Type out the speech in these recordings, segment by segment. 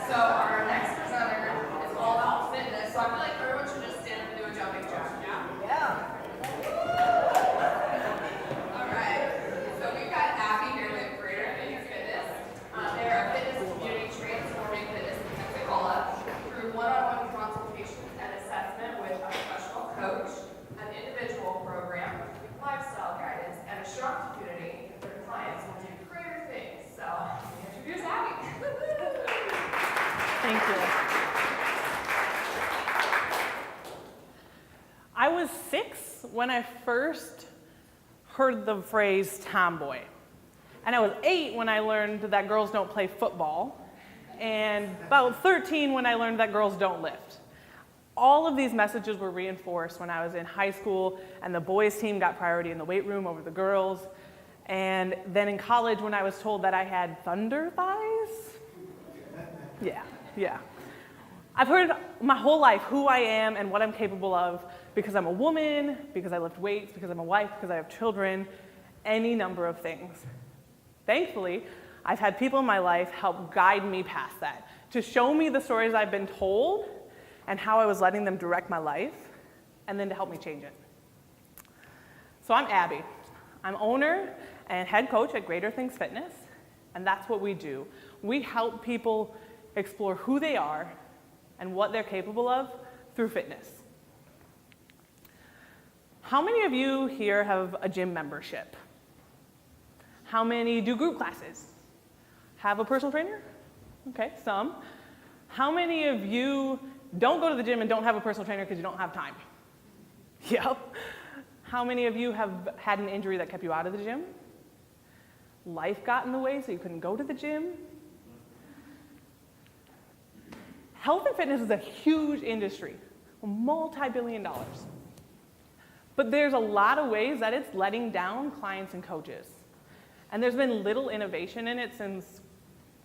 So our next presenter is all about fitness. So I feel like everyone should just stand up and do a jumping jack. Yeah? All right. So we've got Abby here with GreaterThingsFitness. They're a fitness community transforming fitness we call up through one-on-one consultations and assessment with a professional coach, an individual program, lifestyle guidance, and a strong community. Their clients will do greater things. So introduce Abby. Thank you. I was 6 when I first heard the phrase tomboy. And I was 8 when I learned that girls don't play football. And about 13 when I learned that girls don't lift. All of these messages were reinforced when I was in high school and the boys team got priority in the weight room over the girls. And then in college when I was told that I had thunder thighs. Yeah. I've heard my whole life who I am and what I'm capable of because I'm a woman, because I lift weights, because I'm a wife, because I have children, any number of things. Thankfully, I've had people in my life help guide me past that, to show me the stories I've been told and how I was letting them direct my life, and then to help me change it. So I'm Abby. I'm owner and head coach at GreaterThingsFitness, and that's what we do. We help people explore who they are and what they're capable of through fitness. How many of you here have a gym membership? How many do group classes? Have a personal trainer? Okay, some. How many of you don't go to the gym and don't have a personal trainer because you don't have time? Yep. How many of you have had an injury that kept you out of the gym? Life got in the way so you couldn't go to the gym? Health and fitness is a huge industry, multi-billion dollars. But there's a lot of ways that it's letting down clients and coaches. And there's been little innovation in it since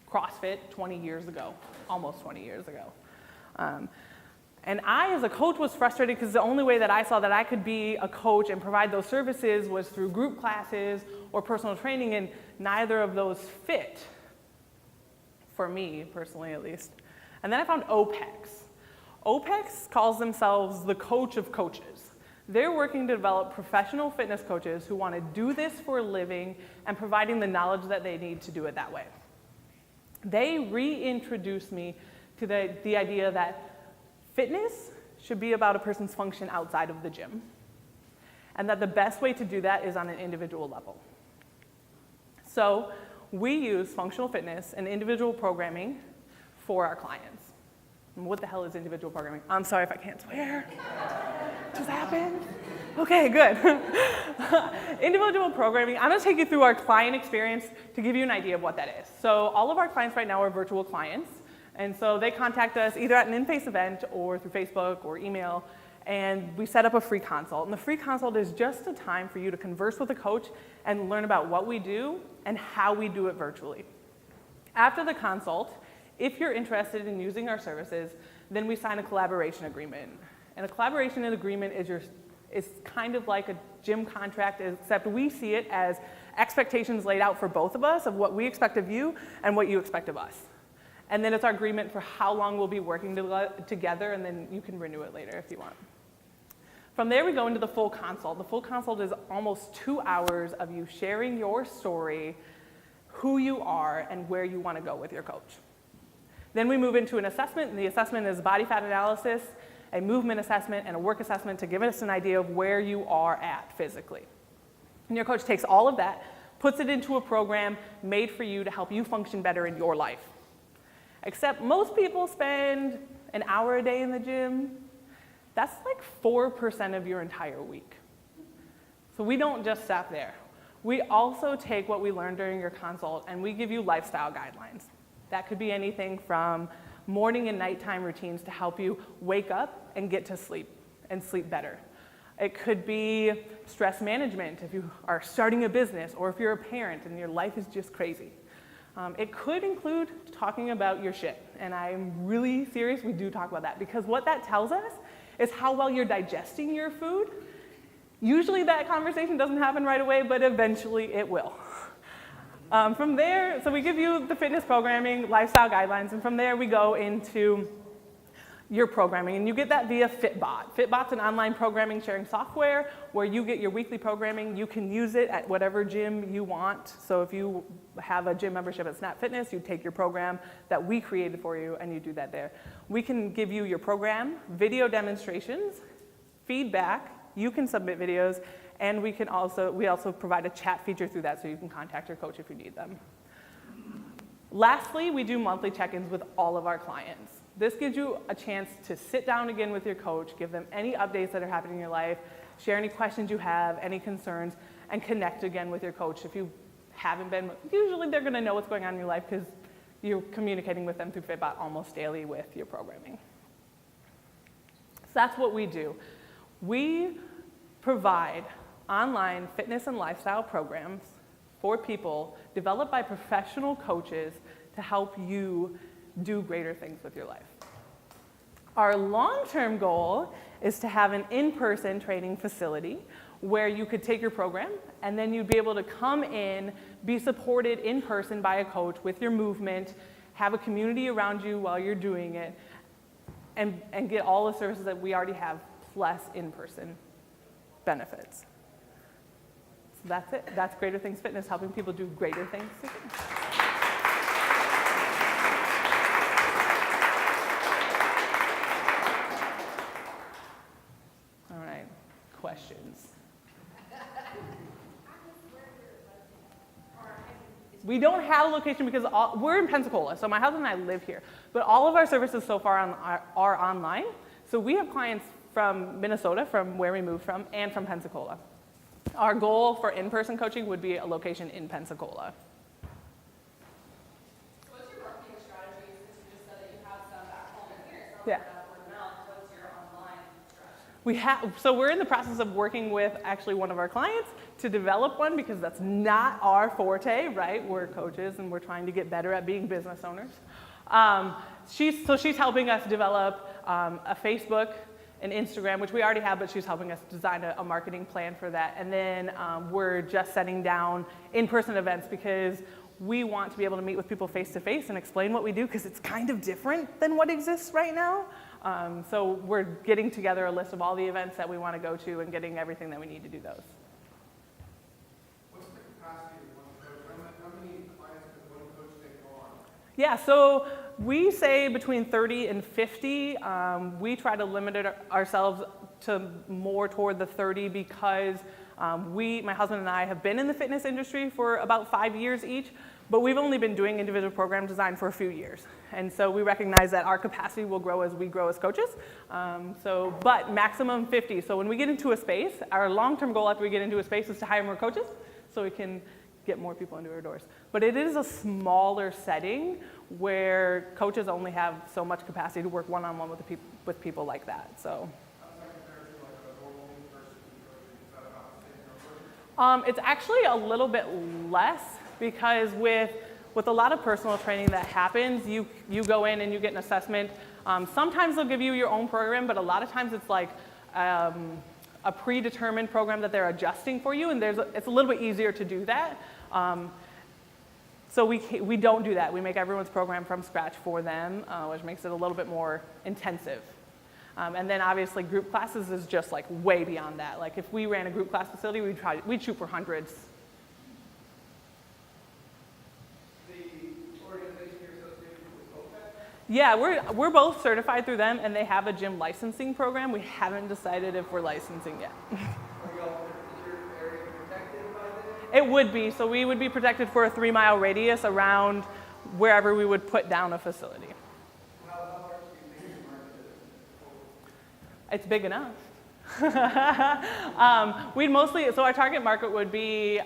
CrossFit 20 years ago, almost 20 years ago. And I, as a coach, was frustrated because the only way that I saw that I could be a coach and provide those services was through group classes or personal training, and neither of those fit, for me personally at least. And then I found OPEX. OPEX calls themselves the coach of coaches. They're working to develop professional fitness coaches who want to do this for a living and providing the knowledge that they need to do it that way. They reintroduced me to the idea that fitness should be about a person's function outside of the gym, and that the best way to do that is on an individual level. So we use functional fitness and individual programming for our clients. And what the hell is individual programming? I'm sorry if I can't swear. Just happened? Okay, good. Individual programming, I'm going to take you through our client experience to give you an idea of what that is. So all of our clients right now are virtual clients. And so they contact us either at an in-face event or through Facebook or email, and we set up a free consult. And the free consult is just a time for you to converse with a coach and learn about what we do and how we do it virtually. After the consult, if you're interested in using our services, then we sign a collaboration agreement. And a collaboration agreement is kind of like a gym contract, except we see it as expectations laid out for both of us of what we expect of you and what you expect of us. And then it's our agreement for how long we'll be working together, and then you can renew it later if you want. From there, we go into the full consult. The full consult is almost 2 hours of you sharing your story, who you are, and where you want to go with your coach. Then we move into an assessment, and the assessment is body fat analysis, a movement assessment, and a work assessment to give us an idea of where you are at physically. And your coach takes all of that, puts it into a program made for you to help you function better in your life. Except most people spend an hour a day in the gym. That's like 4% of your entire week. So we don't just stop there. We also take what we learned during your consult and we give you lifestyle guidelines. That could be anything from morning and nighttime routines to help you wake up and get to sleep and sleep better. It could be stress management if you are starting a business or if you're a parent and your life is just crazy. It could include talking about your shit, and I'm really serious, we do talk about that, because what that tells us is how well you're digesting your food. Usually that conversation doesn't happen right away, but eventually it will. From there, so we give you the fitness programming, lifestyle guidelines, and from there we go into your programming, and you get that via Fitbot. Fitbot's an online programming sharing software where you get your weekly programming. You can use it at whatever gym you want. So if you have a gym membership at Snap Fitness, you take your program that we created for you and you do that there. We can give you your program, video demonstrations, feedback. You can submit videos, and we also provide a chat feature through that so you can contact your coach if you need them. Lastly, we do monthly check-ins with all of our clients. This gives you a chance to sit down again with your coach, give them any updates that are happening in your life, share any questions you have, any concerns, and connect again with your coach. If you haven't been, usually they're going to know what's going on in your life because you're communicating with them through Fitbot almost daily with your programming. So that's what we do. We provide online fitness and lifestyle programs for people developed by professional coaches to help you do greater things with your life. Our long-term goal is to have an in-person training facility where you could take your program and then you'd be able to come in, be supported in person by a coach with your movement, have a community around you while you're doing it, and get all the services that we already have plus in-person benefits. So that's it. That's Greater Things Fitness, helping people do greater things. Questions? We don't have a location because we're in Pensacola, so my husband and I live here. But all of our services so far are online. So we have clients from Minnesota, from where we moved from, and from Pensacola. Our goal for in-person coaching would be a location in Pensacola. What's your marketing strategy, since you just said that you have some back home in here? Yeah. So we're in the process of working with actually one of our clients to develop one because that's not our forte, right? We're coaches and we're trying to get better at being business owners. She's helping us develop a Facebook and Instagram, which we already have, but she's helping us design a marketing plan for that. And then we're just setting down in-person events because we want to be able to meet with people face-to-face and explain what we do because it's kind of different than what exists right now. So we're getting together a list of all the events that we want to go to and getting everything that we need to do those. What's the capacity of one coach? How many clients could one coach take on? Yeah, so we say between 30 and 50. We try to limit ourselves to more toward the 30 because my husband and I have been in the fitness industry for about 5 years each, but we've only been doing individual program design for a few years. And so we recognize that our capacity will grow as we grow as coaches. But maximum 50. So when we get into a space, our long-term goal after we get into a space is to hire more coaches so we can get more people into our doors. But it is a smaller setting where coaches only have so much capacity to work one-on-one with people like that. So. It's actually a little bit less because with a lot of personal training that happens, you go in and you get an assessment. Sometimes they'll give you your own program, but a lot of times it's like a predetermined program that they're adjusting for you, and it's a little bit easier to do that. So we don't do that. We make everyone's program from scratch for them, which makes it a little bit more intensive. And then obviously group classes is just like way beyond that. Like if we ran a group class facility, we'd shoot for hundreds. The organization you're associated with OPEC? Yeah, we're both certified through them, and they have a gym licensing program. We haven't decided if we're licensing yet. Is your area protected by them? It would be. So we would be protected for a 3-mile radius around wherever we would put down a facility. How large do you think your market is? It's big enough. So our target market would be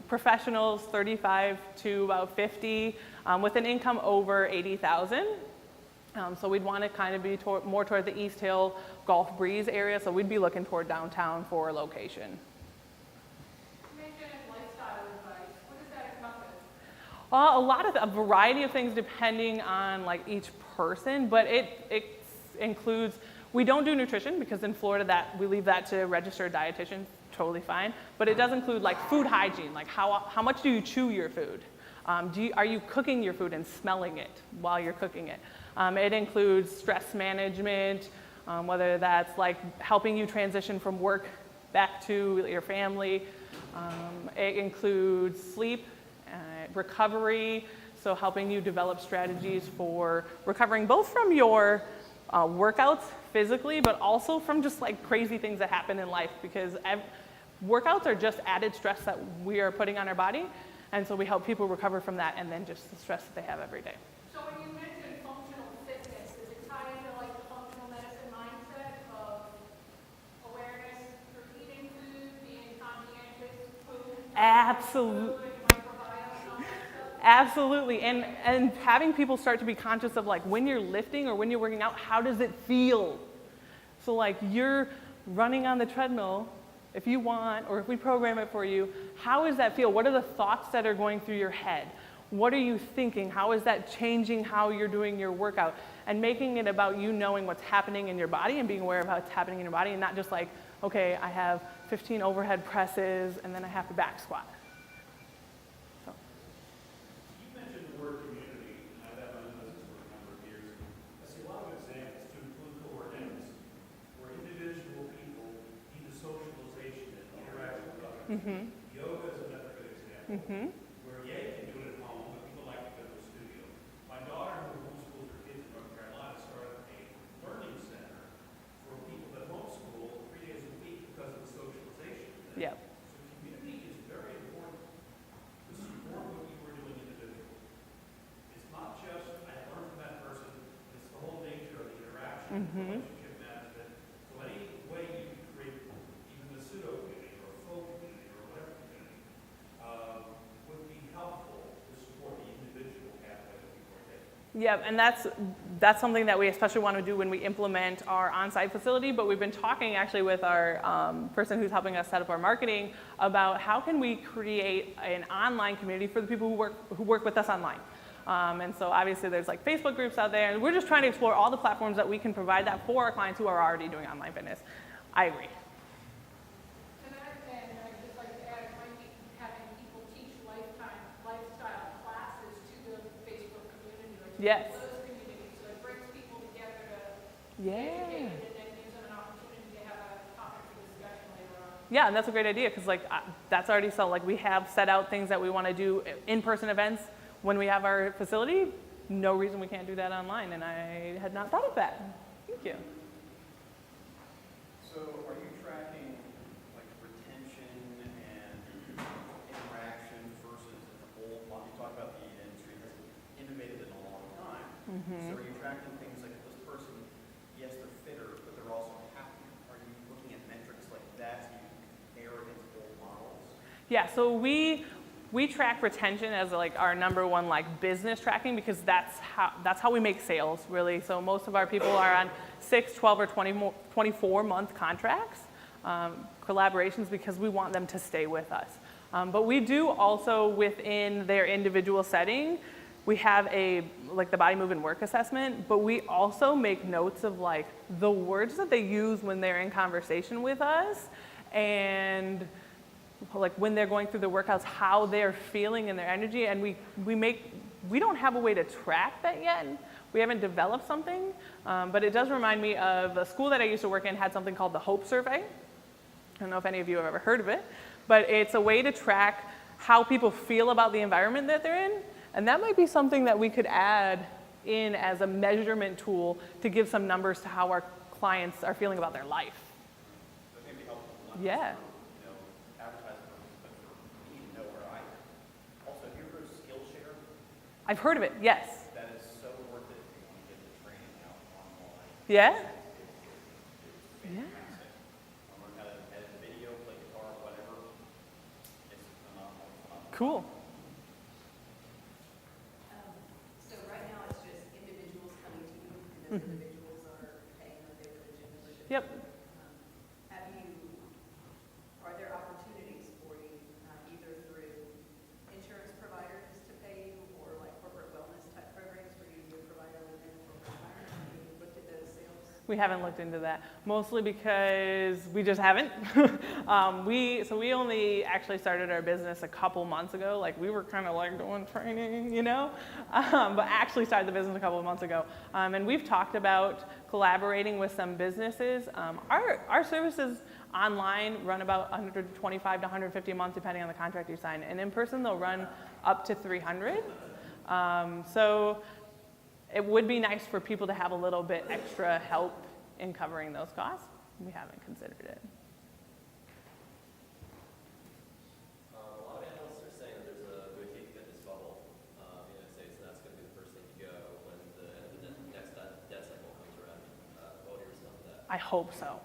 professionals 35 to about 50 with an income over 80,000. So we'd want to kind of be more toward the East Hill, Gulf Breeze area. So we'd be looking toward downtown for a location. You mentioned lifestyle advice. What does that encompass? A variety of things depending on like each person, but it includes. We don't do nutrition because in Florida we leave that to registered dietitians totally fine. But it does include like food hygiene, like how much do you chew your food? Are you cooking your food and smelling it while you're cooking it? It includes stress management, whether that's like helping you transition from work back to your family. It includes sleep, recovery, so helping you develop strategies for recovering both from your workouts physically, but also from just like crazy things that happen in life, because workouts are just added stress that we are putting on our body, and so we help people recover from that and then just the stress that they have every day. So when you mention functional fitness, does it tie into like the functional medicine mindset of awareness for eating food, being conscientious, food, Absolutely. microbiome, all that stuff? Absolutely, and having people start to be conscious of like when you're lifting or when you're working out, how does it feel? So like you're running on the treadmill, if you want, or if we program it for you, how does that feel? What are the thoughts that are going through your head? What are you thinking? How is that changing how you're doing your workout? And making it about you knowing what's happening in your body and being aware of how it's happening in your body, and not just like, okay, I have 15 overhead presses and then I have to back squat. So. You mentioned the word community, and I've had my own business for a number of years. I see a lot of examples, to include co-ordinates, where individual people need the socialization and interaction with others. Mm-hmm. Yoga is another good example, Mm-hmm. where you can do it at home, but people like to go to a studio. My daughter, who homeschools her kids in North Carolina, started a learning center for people that homeschool 3 days a week because of the socialization thing. Yeah. So community is very important to support what you were doing individually. It's not just, I learned from that person, it's the whole nature of the interaction, relationship management. So any way you can create even a pseudo community or a full community or whatever community would be helpful to support the individual pathway that people are taking. Yeah, and that's something that we especially want to do when we implement our on-site facility, but we've been talking actually with our person who's helping us set up our marketing about how can we create an online community for the people who work with us online. And so obviously there's like Facebook groups out there, and we're just trying to explore all the platforms that we can provide that for our clients who are already doing online fitness. I agree. And I'd just like to add, might be having people teach lifestyle classes to the Facebook community or to Yes. those communities. So it brings people together to Yeah. educate and then gives them an opportunity to have a topic for discussion later on. Yeah, and that's a great idea, because like that's already so like we have set out things that we want to do in-person events when we have our facility. No reason we can't do that online, and I had not thought of that. Thank you. So are you tracking like retention and interaction versus an old model? You talk about the industry has innovated in a long time. So are you tracking things like this person, yes, they're fitter, but they're also happier? Are you looking at metrics like that so you compare against old models? Yeah, so we track retention as like our number one like business tracking, because that's how we make sales, really. So most of our people are on 6, 12, or 24 month contracts, collaborations, because we want them to stay with us. But we do also, within their individual setting, we have like the body move and work assessment, but we also make notes of like the words that they use when they're in conversation with us, and like when they're going through the workouts, how they're feeling and their energy. And we don't have a way to track that yet. We haven't developed something, but it does remind me of a school that I used to work in had something called the Hope Survey. I don't know if any of you have ever heard of it, but it's a way to track how people feel about the environment that they're in. And that might be something that we could add in as a measurement tool to give some numbers to how our clients are feeling about their life. That may be helpful. Not Yeah. just for, advertising purposes, but for me to know where I am. Also, have you ever heard of Skillshare? I've heard of it, yes. That is so worth it if you want to get the training out online. Yeah? It's fantastic. Learn how to edit video, play guitar, whatever. It's phenomenal. Cool. So right now, it's just individuals coming to you, and those individuals are paying them their gym membership. Yep. Are there opportunities for you, either through insurance providers to pay you, or like corporate wellness type programs for you to be a provider within a corporate environment? Have you looked at those sales? We haven't looked into that, mostly because we just haven't. So we only actually started our business a couple months ago. Like we were kind of like doing training, you know, but actually started the business a couple of months ago. And we've talked about collaborating with some businesses. Our services online run about 125 to 150 a month, depending on the contract you sign. And in person, they'll run up to 300. So it would be nice for people to have a little bit extra help in covering those costs. We haven't considered it. A lot of analysts are saying that there's a boutique fitness bubble in the United States, and that's going to be the first thing to go when the next debt cycle comes around. What are your response to that? I hope so.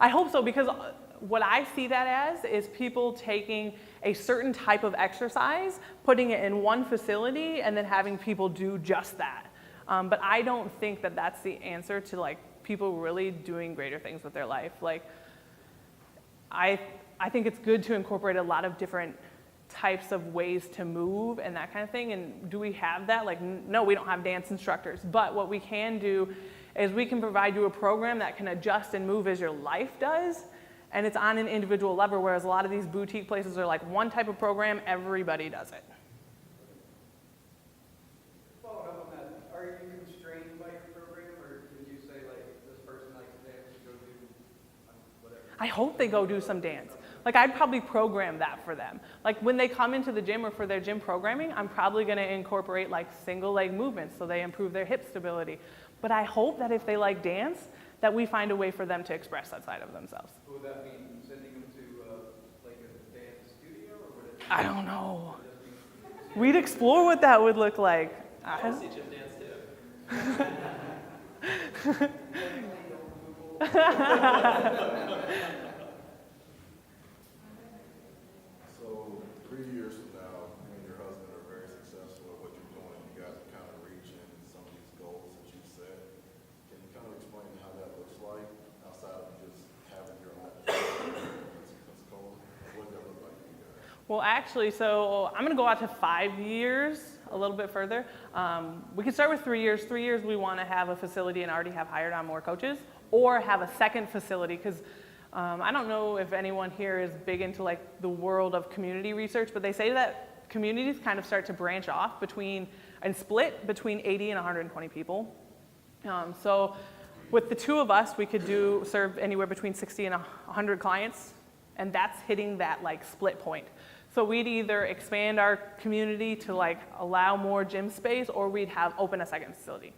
I hope so, because what I see that as is people taking a certain type of exercise, putting it in one facility, and then having people do just that. But I don't think that that's the answer to like people really doing greater things with their life. Like, I think it's good to incorporate a lot of different types of ways to move and that kind of thing. And do we have that? Like, no, we don't have dance instructors. But what we can do is we can provide you a program that can adjust and move as your life does. And it's on an individual level, whereas a lot of these boutique places are like one type of program, everybody does it. Following up on that, are you constrained by your program, or did you say like this person likes dance to go do whatever? I hope they go do some dance. Like I'd probably program that for them. Like when they come into the gym or for their gym programming, I'm probably gonna incorporate like single leg movements so they improve their hip stability. But I hope that if they like dance, that we find a way for them to express that side of themselves. Would that mean sending them to like a dance studio, or would it? I don't know. We'd explore what that would look like. I want to see gym dance too. So 3 years from now, you and your husband are very successful at what you're doing. You guys are kind of reaching some of these goals that you've set. Can you kind of explain how that looks like outside of just having your own Pensacola? What does that look like for you guys? Well, actually, so I'm going to go out to 5 years, a little bit further. We can start with 3 years. 3 years, we want to have a facility and already have hired on more coaches, or have a second facility, because I don't know if anyone here is big into like the world of community research, but they say that communities kind of start to branch off between and split between 80 and 120 people. So with the two of us, we could serve anywhere between 60 and 100 clients, and that's hitting that like split point. So we'd either expand our community to like allow more gym space, or we'd open a second facility.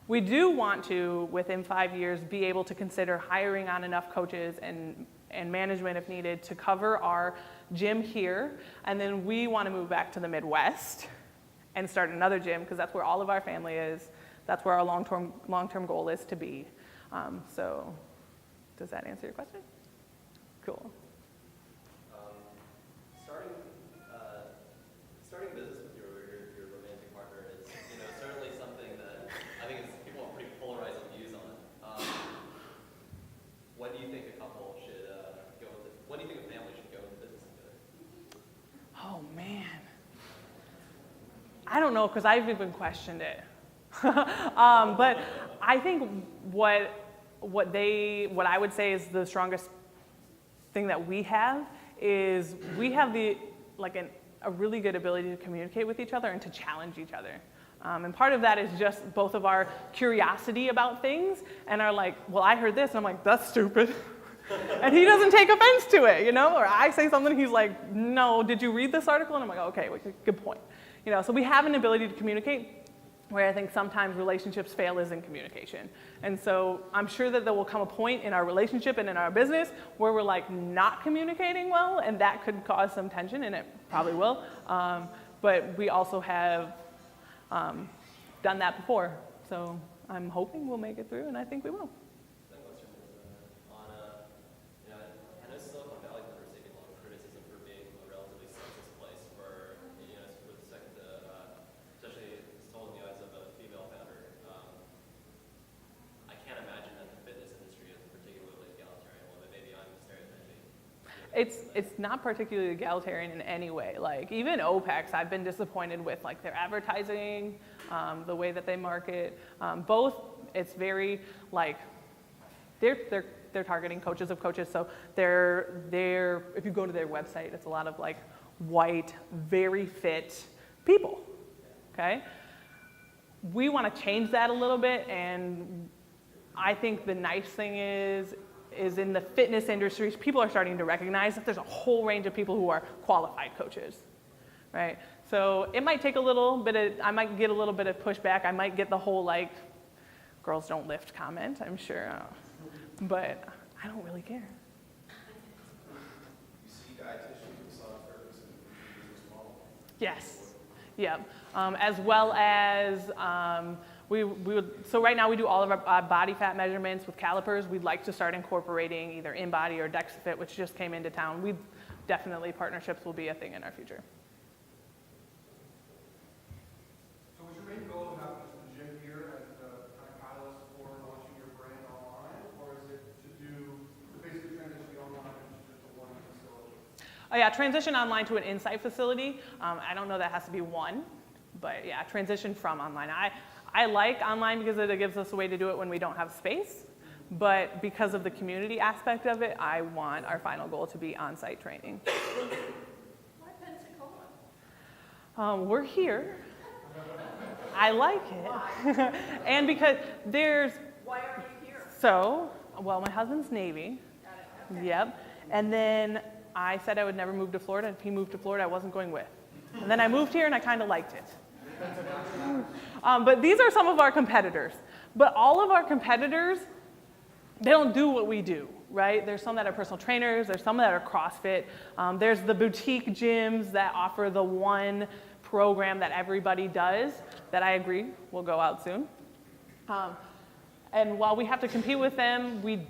We do want to, within 5 years, be able to consider hiring on enough coaches and management if needed to cover our gym here, and then we want to move back to the Midwest and start another gym, because that's where all of our family is. That's where our long-term goal is to be. So does that answer your question? Cool. Starting a business with your romantic partner is, certainly something that I think people have pretty polarizing views on. When do you think a couple should go into? When do you think a family should go into business together? Oh man, I don't know, because I've even questioned it. But I think what I would say is the strongest thing that we have is we have a really good ability to communicate with each other and to challenge each other. And part of that is just both of our curiosity about things and our like, well, I heard this, and I'm like, that's stupid. And he doesn't take offense to it, or I say something, he's like, no, did you read this article? And I'm like, okay, good point. So we have an ability to communicate, where I think sometimes relationships fail is in communication. And so I'm sure that there will come a point in our relationship and in our business where we're like not communicating well, and that could cause some tension, and it probably will. But we also have done that before. So I'm hoping we'll make it through, and I think we will. Second question is on, I know Silicon Valley's been receiving a lot of criticism for being a relatively sexist place for, with respect to, especially sold in the eyes of a female founder. I can't imagine that the fitness industry is a particularly egalitarian one, but maybe I'm stereotyping. It's not particularly egalitarian in any way. Like even OPEX, I've been disappointed with like their advertising, the way that they market. Both It's very like, they're targeting coaches of coaches. So they're if you go to their website, it's a lot of like white, very fit people, okay? We want to change that a little bit, and I think the nice thing is in the fitness industry, people are starting to recognize that there's a whole range of people who are qualified coaches, right? So it might take a little bit of, I might get a little bit of pushback. I might get the whole like, girls don't lift comment, I'm sure. But I don't really care. You see dietitians, massage therapists in the business model? Yes, yeah. As well as we would, so right now we do all of our body fat measurements with calipers. We'd like to start incorporating either InBody or DexFit, which just came into town. We definitely, partnerships will be a thing in our future. So was your main goal to have just the gym here as the kind of catalyst for launching your brand online, or is it to basically transition online into just a one facility? Oh yeah, transition online to an Insight facility. I don't know that has to be one, but yeah, transition from online. I like online because it gives us a way to do it when we don't have space, but because of the community aspect of it, I want our final goal to be on-site training. Why Pensacola? We're here. I like it. And because Why are you here? so, well, my husband's Navy. Got it, okay. Yep. And then I said I would never move to Florida. If he moved to Florida, I wasn't going with. And then I moved here and I kind of liked it. But these are some of our competitors. But all of our competitors, they don't do what we do, right? There's some that are personal trainers. There's some that are CrossFit. There's the boutique gyms that offer the one program that everybody does that I agree will go out soon. And while we have to compete with them, we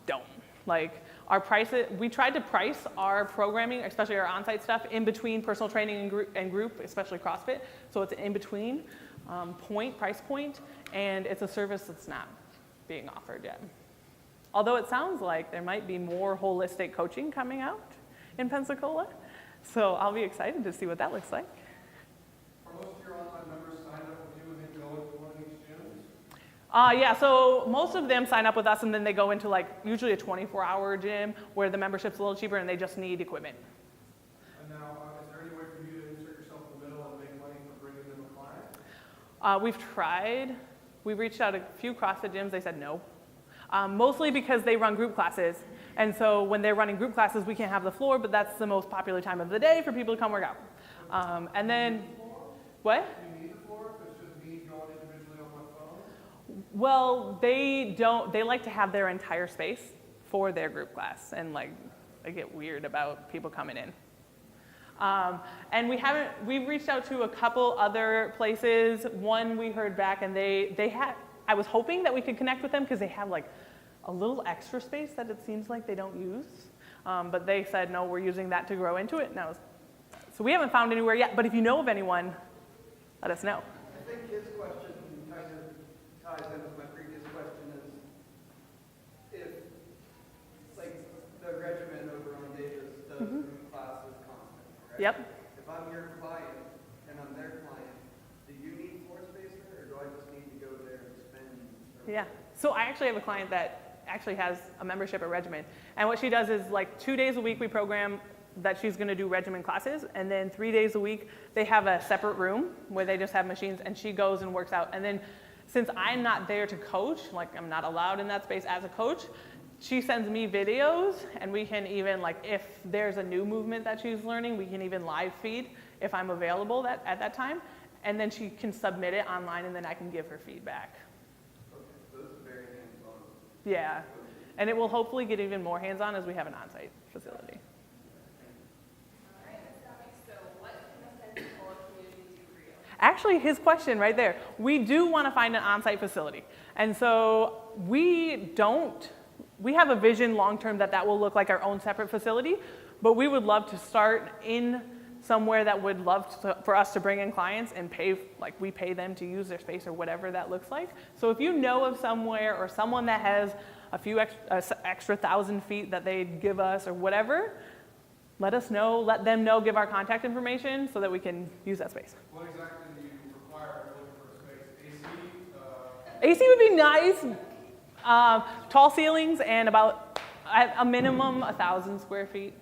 don't. Like, our prices, we tried to price our programming, especially our on-site stuff, in between personal training and group, especially CrossFit. So it's an in-between price point, and it's a service that's not being offered yet. Although it sounds like there might be more holistic coaching coming out in Pensacola. So I'll be excited to see what that looks like. Are most of your online members signed up with you and then go into one of these gyms? Yeah, so most of them sign up with us and then they go into like usually a 24-hour gym where the membership's a little cheaper and they just need equipment. And now, is there any way for you to insert yourself in the middle and make money from bringing them a client? We've tried. We've reached out to a few CrossFit gyms. They said no. Mostly because they run group classes. And so when they're running group classes, we can't have the floor, but that's the most popular time of the day for people to come work out. And then, what? Do you need the floor if it's just me going individually on my phone? Well, they like to have their entire space for their group class, and like, they get weird about people coming in. And we've reached out to a couple other places. One we heard back and I was hoping that we could connect with them because they have like a little extra space that it seems like they don't use. But they said, no, we're using that to grow into it. So we haven't found anywhere yet, but if you know of anyone, let us know. I think his question kind of ties in with my previous question if, like, the regimen over on Davis does group classes constantly, right? Yep. If I'm your client and I'm their client, do you need floor space there, or do I just need to go there and spend? Yeah. So I actually have a client that actually has a membership at Regimen. And what she does is like 2 days a week we program that she's going to do Regimen classes, and then 3 days a week they have a separate room where they just have machines and she goes and works out. And then since I'm not there to coach, like I'm not allowed in that space as a coach, she sends me videos and we can even, like, if there's a new movement that she's learning, we can even live feed if I'm available at that time. And then she can submit it online and then I can give her feedback. Okay, so this is very hands-on. Yeah. And it will hopefully get even more hands-on as we have an on-site facility. All right, so what can the Pensacola community do for you? Actually, his question right there, we do want to find an on-site facility. And so we have a vision long-term that will look like our own separate facility, but we would love to start in somewhere that would love for us to bring in clients and we pay them to use their space or whatever that looks like. So if you know of somewhere or someone that has a few extra 1,000 feet that they'd give us or whatever, let us know, let them know, give our contact information so that we can use that space. What exactly do you require if you're looking for a space? AC would be nice. Tall ceilings and about, at a minimum, 1,000 square feet.